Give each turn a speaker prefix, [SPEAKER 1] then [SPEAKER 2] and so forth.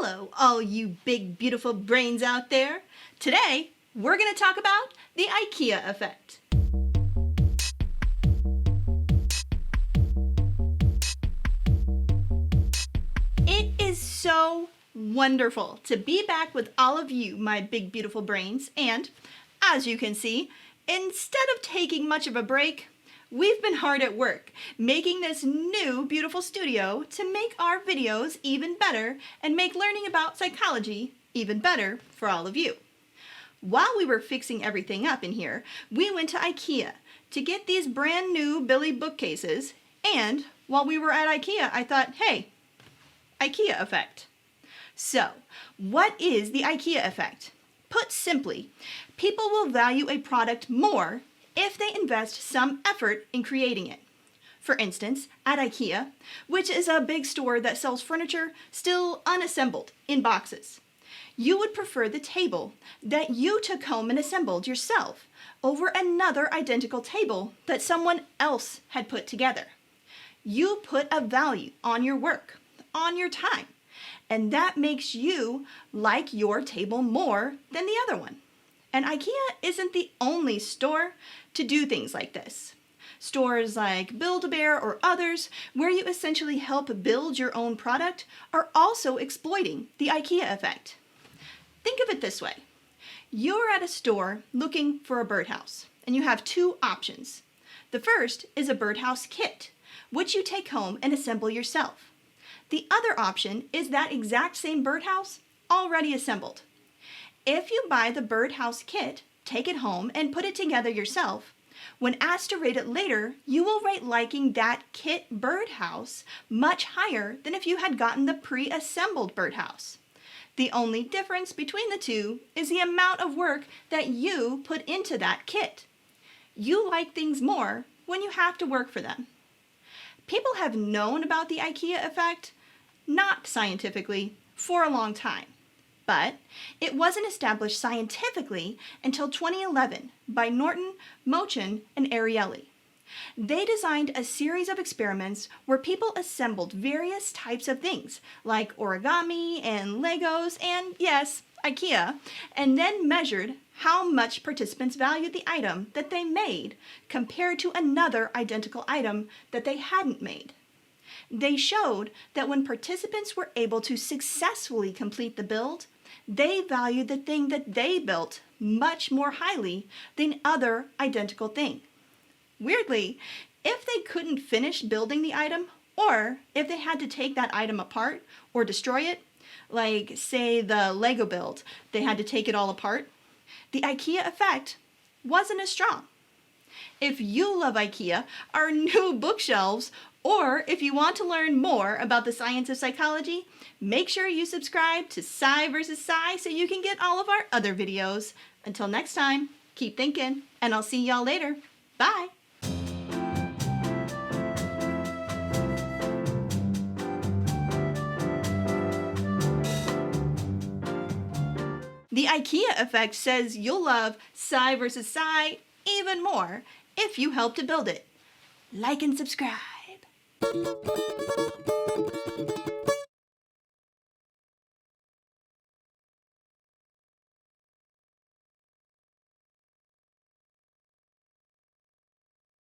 [SPEAKER 1] Hello, all you big, beautiful brains out there. Today, we're going to talk about the Ikea effect. It is so wonderful to be back with all of you, my big, beautiful brains. And as you can see, instead of taking much of a break, we've been hard at work making this new beautiful studio to make our videos even better and make learning about psychology even better for all of you. While we were fixing everything up in here, we went to Ikea to get these brand new Billy bookcases, and while we were at Ikea, I thought, hey, Ikea effect. So, what is the Ikea effect? Put simply, people will value a product more if they invest some effort in creating it. For instance, at Ikea, which is a big store that sells furniture still unassembled in boxes, you would prefer the table that you took home and assembled yourself over another identical table that someone else had put together. You put a value on your work, on your time, and that makes you like your table more than the other one. And Ikea isn't the only store to do things like this. Stores like Build-A-Bear or others, where you essentially help build your own product, are also exploiting the Ikea effect. Think of it this way. You're at a store looking for a birdhouse, and you have two options. The first is a birdhouse kit, which you take home and assemble yourself. The other option is that exact same birdhouse already assembled. If you buy the birdhouse kit, take it home, and put it together yourself, when asked to rate it later, you will rate liking that kit birdhouse much higher than if you had gotten the pre-assembled birdhouse. The only difference between the two is the amount of work that you put into that kit. You like things more when you have to work for them. People have known about the Ikea effect, not scientifically, for a long time. But it wasn't established scientifically until 2011 by Norton, Mochon, and Ariely. They designed a series of experiments where people assembled various types of things, like origami and Legos and, yes, Ikea, and then measured how much participants valued the item that they made compared to another identical item that they hadn't made. They showed that when participants were able to successfully complete the build, they valued the thing that they built much more highly than other identical thing. Weirdly, if they couldn't finish building the item, or if they had to take that item apart or destroy it, like say the Lego build, they had to take it all apart, the Ikea effect wasn't as strong. If you love Ikea, our new bookshelves, or if you want to learn more about the science of psychology, make sure you subscribe to Psy vs. Psy so you can get all of our other videos. Until next time, keep thinking, and I'll see y'all later. Bye! The Ikea effect says you'll love Psy vs. Psy even more if you help to build it. Like and subscribe.